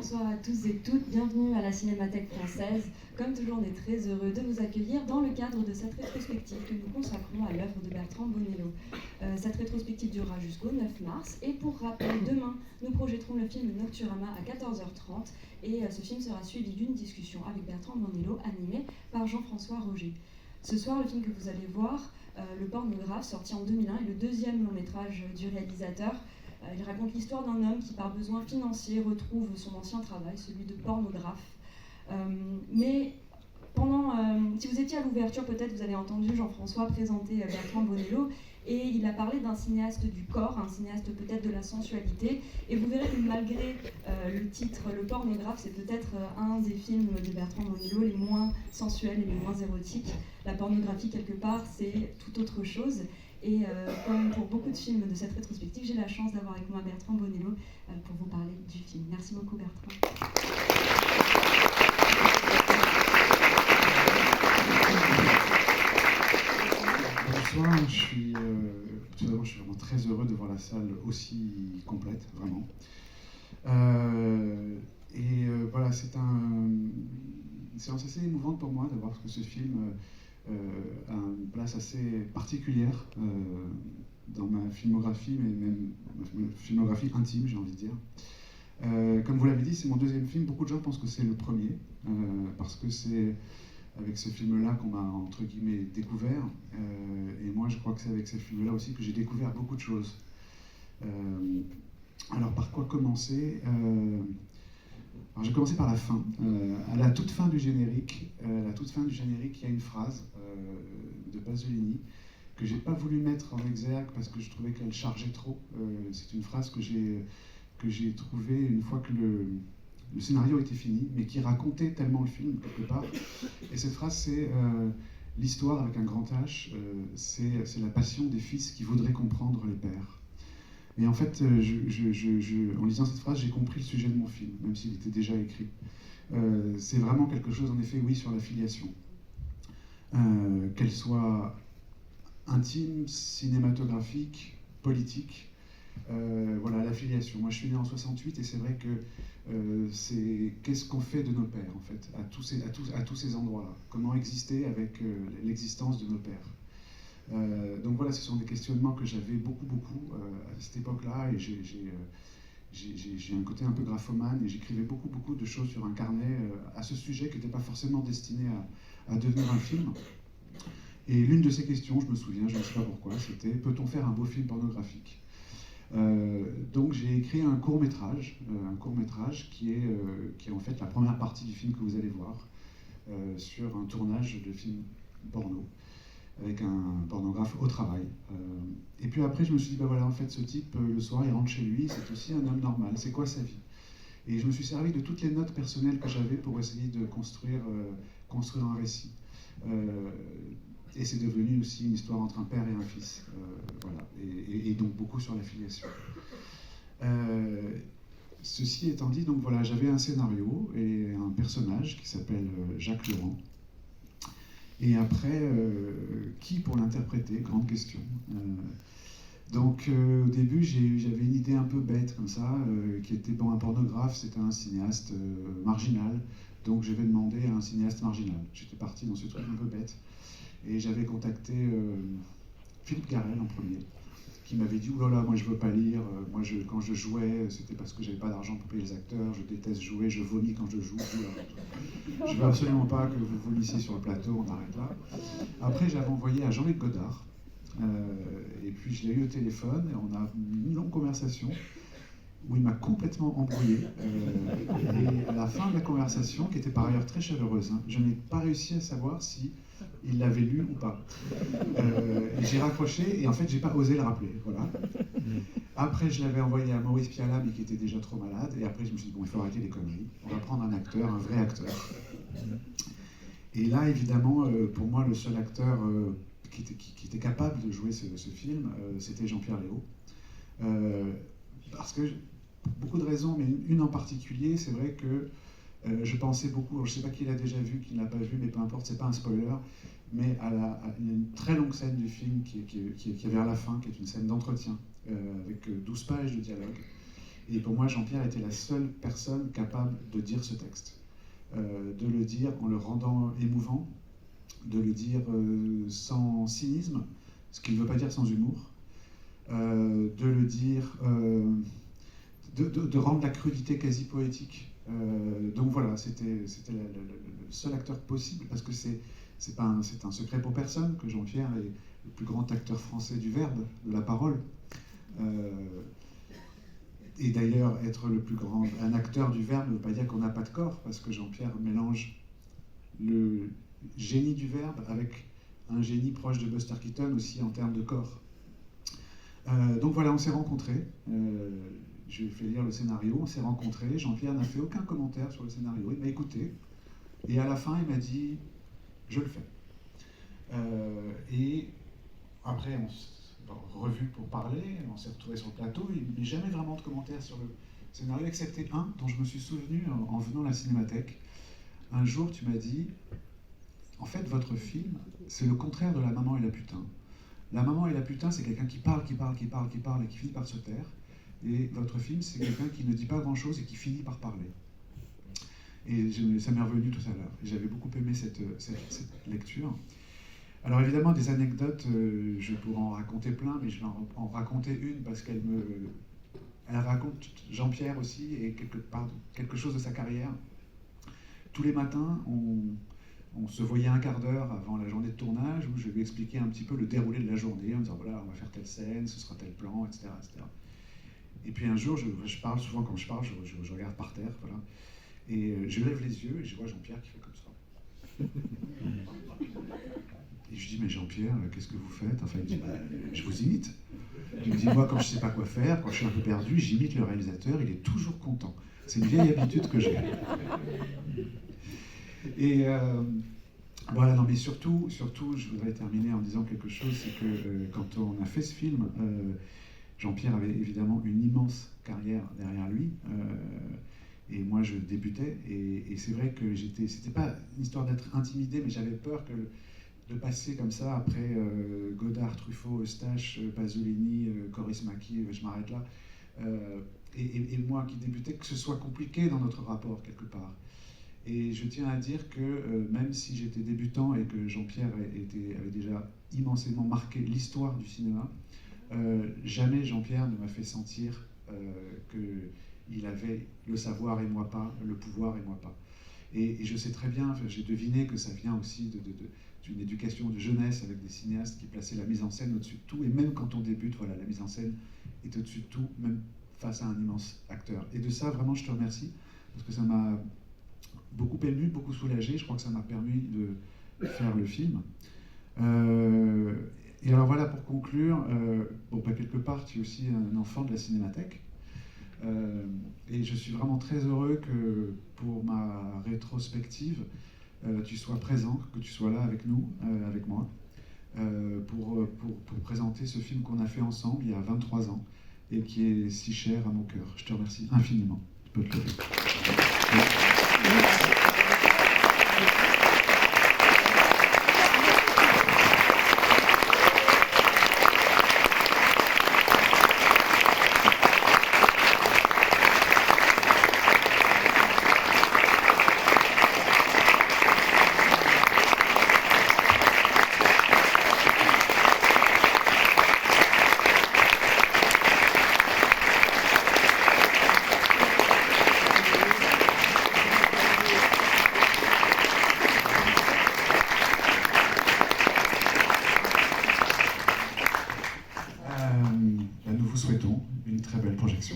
bonsoir à tous et toutes, bienvenue à la Cinémathèque française. Comme toujours, on est très heureux de vous accueillir dans le cadre de cette rétrospective que nous consacrons à l'œuvre de Bertrand Bonello. Cette rétrospective durera jusqu'au 9 mars et pour rappel, demain, nous projetterons le film Nocturama à 14h30 et ce film sera suivi d'une discussion avec Bertrand Bonello animée par Jean-François Roger. Ce soir, le film que vous allez voir, Le Pornographe, sorti en 2001, est le deuxième long métrage du réalisateur. Il raconte l'histoire d'un homme qui, par besoin financier, retrouve son ancien travail, celui de pornographe. Si vous étiez à l'ouverture, peut-être vous avez entendu Jean-François présenter Bertrand Bonello, et il a parlé d'un cinéaste du corps, un cinéaste peut-être de la sensualité, et vous verrez que malgré le titre Le Pornographe, c'est peut-être un des films de Bertrand Bonello les moins sensuels et les moins érotiques. La pornographie, quelque part, c'est tout autre chose. Et comme pour beaucoup de films de cette rétrospective, j'ai la chance d'avoir avec moi Bertrand Bonello pour vous parler du film. Merci beaucoup Bertrand. Bonsoir, tout d'abord je suis vraiment très heureux de voir la salle aussi complète, vraiment. Voilà, c'est une séance assez émouvante pour moi d'avoir que ce film a une place assez particulière dans ma filmographie, mais même ma filmographie intime, j'ai envie de dire. Comme vous l'avez dit, c'est mon deuxième film. Beaucoup de gens pensent que c'est le premier, parce que c'est avec ce film-là qu'on m'a, entre guillemets, découvert. Et moi, je crois que c'est avec ce film-là aussi que j'ai découvert beaucoup de choses. Alors, par quoi commencer Alors, j'ai commencé par la fin. À la toute fin du générique, il y a une phrase de Pasolini que j'ai pas voulu mettre en exergue parce que je trouvais qu'elle chargeait trop. C'est une phrase que j'ai trouvée une fois que le scénario était fini, mais qui racontait tellement le film quelque part. Et cette phrase, c'est l'histoire avec un grand H, c'est la passion des fils qui voudraient comprendre les pères. Et en fait, en lisant cette phrase, j'ai compris le sujet de mon film, même s'il était déjà écrit. C'est vraiment quelque chose, en effet, oui, sur la filiation. Qu'elle soit intime, cinématographique, politique, voilà, la filiation. Moi, je suis né en 68 et c'est vrai que c'est qu'est-ce qu'on fait de nos pères, en fait, à tous ces endroits-là. Comment exister avec l'existence de nos pères. Donc voilà, ce sont des questionnements que j'avais beaucoup à cette époque-là, et j'ai un côté un peu graphomane, et j'écrivais beaucoup de choses sur un carnet à ce sujet qui n'était pas forcément destiné à devenir un film. Et l'une de ces questions, je me souviens, je ne sais pas pourquoi, c'était « Peut-on faire un beau film pornographique ?» Donc j'ai écrit un court-métrage qui est en fait la première partie du film que vous allez voir, sur un tournage de film porno, avec un pornographe au travail. Et puis après, je me suis dit, bah voilà, en fait, ce type, le soir, il rentre chez lui, c'est aussi un homme normal, c'est quoi sa vie? Et je me suis servi de toutes les notes personnelles que j'avais pour essayer de construire un récit. Et c'est devenu aussi une histoire entre un père et un fils, voilà, et donc beaucoup sur la filiation. Ceci étant dit, donc voilà, j'avais un scénario et un personnage qui s'appelle Jacques Laurent. Et après, qui pour l'interpréter? Grande question. Donc au début, j'avais une idée un peu bête comme ça, qui était, bon, un pornographe, c'était un cinéaste marginal, donc j'avais demandé à un cinéaste marginal. J'étais parti dans ce truc un peu bête. Et j'avais contacté Philippe Garrel en premier, qui m'avait dit « Oulala, moi je veux pas lire, quand je jouais, c'était parce que j'avais pas d'argent pour payer les acteurs, je déteste jouer, je vomis quand je joue, je veux absolument pas que vous vomissiez sur le plateau, on arrête là. » Après j'avais envoyé à Jean-Luc Godard, et puis je l'ai eu au téléphone, et on a eu une longue conversation, où il m'a complètement embrouillé. Et à la fin de la conversation, qui était par ailleurs très chaleureuse, je n'ai pas réussi à savoir si il l'avait lu ou pas. Et j'ai raccroché, et en fait, j'ai pas osé le rappeler. Voilà. Après, je l'avais envoyé à Maurice Pialat, mais qui était déjà trop malade. Et après, je me suis dit, bon, il faut arrêter les conneries. On va prendre un acteur, un vrai acteur. Et là, évidemment, pour moi, le seul acteur qui était capable de jouer ce film, c'était Jean-Pierre Léaud. Parce que, beaucoup de raisons, mais une en particulier, c'est vrai que je pensais beaucoup, je ne sais pas qui l'a déjà vu, qui ne l'a pas vu, mais peu importe, c'est pas un spoiler, mais il y a une très longue scène du film qui est vers la fin, qui est une scène d'entretien, avec 12 pages de dialogue. Et pour moi, Jean-Pierre était la seule personne capable de dire ce texte. De le dire en le rendant émouvant, de le dire sans cynisme, ce qui ne veut pas dire sans humour, de le dire, de rendre la crudité quasi poétique. Donc voilà, c'était le seul acteur possible, parce que c'est un secret pour personne que Jean-Pierre est le plus grand acteur français du verbe, de la parole. Et d'ailleurs, être un acteur du verbe ne veut pas dire qu'on n'a pas de corps, parce que Jean-Pierre mélange le génie du verbe avec un génie proche de Buster Keaton aussi en termes de corps. Donc voilà, on s'est rencontrés. Je lui ai fait lire le scénario, on s'est rencontrés. Jean-Pierre n'a fait aucun commentaire sur le scénario, il m'a écouté. Et à la fin, il m'a dit « je le fais ». Et après, on s'est revu pour parler, on s'est retrouvés sur le plateau. Il n'y a jamais vraiment de commentaires sur le scénario, excepté un dont je me suis souvenu en venant à la Cinémathèque. Un jour, tu m'as dit « en fait, votre film, c'est le contraire de La maman et la putain. La maman et la putain, c'est quelqu'un qui parle et qui finit par se taire. Et votre film, c'est quelqu'un qui ne dit pas grand-chose et qui finit par parler. » Et ça m'est revenu tout à l'heure. J'avais beaucoup aimé cette lecture. Alors évidemment, des anecdotes, je pourrais en raconter plein, mais je vais en raconter une parce qu'elle raconte Jean-Pierre aussi et quelque chose de sa carrière. Tous les matins, on se voyait un quart d'heure avant la journée de tournage où je lui expliquais un petit peu le déroulé de la journée en disant voilà, on va faire telle scène, ce sera tel plan, etc. etc. Et puis un jour, je parle souvent quand je parle, je regarde par terre, voilà, et je lève les yeux et je vois Jean-Pierre qui fait comme ça. Et je dis mais Jean-Pierre, qu'est-ce que vous faites? Enfin, il me dit bah, je vous imite. Il me dit moi quand je sais pas quoi faire, quand je suis un peu perdu, j'imite le réalisateur, il est toujours content. C'est une vieille habitude que j'ai. Et voilà, non mais surtout, je voudrais terminer en disant quelque chose, c'est que quand on a fait ce film, Jean-Pierre avait évidemment une immense carrière derrière lui, et moi je débutais, et c'est vrai que c'était pas une histoire d'être intimidé, mais j'avais peur de passer comme ça après Godard, Truffaut, Eustache, Pasolini, Kaurismäki, je m'arrête là, et moi qui débutais, que ce soit compliqué dans notre rapport quelque part. Et je tiens à dire que même si j'étais débutant et que Jean-Pierre avait déjà immensément marqué l'histoire du cinéma, jamais Jean-Pierre ne m'a fait sentir qu'il avait le savoir et moi pas, le pouvoir et moi pas. Et je sais très bien, j'ai deviné que ça vient aussi d'une éducation de jeunesse avec des cinéastes qui plaçaient la mise en scène au-dessus de tout. Et même quand on débute, voilà, la mise en scène est au-dessus de tout, même face à un immense acteur. Et de ça, vraiment, je te remercie, parce que ça m'a beaucoup ému, beaucoup soulagé. Je crois que ça m'a permis de faire le film. Et alors voilà, pour conclure, quelque part, tu es aussi un enfant de la Cinémathèque. Et je suis vraiment très heureux que pour ma rétrospective, tu sois présent, que tu sois là avec nous, avec moi, pour présenter ce film qu'on a fait ensemble il y a 23 ans et qui est si cher à mon cœur. Je te remercie infiniment. Tu peux te lever. Nous vous souhaitons une très belle projection.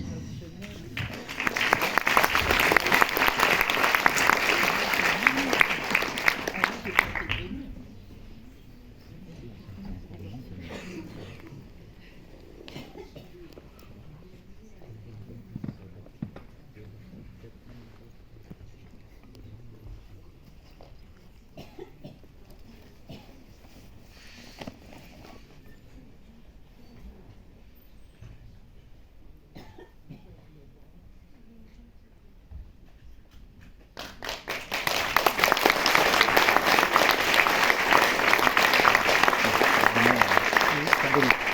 Symbolique.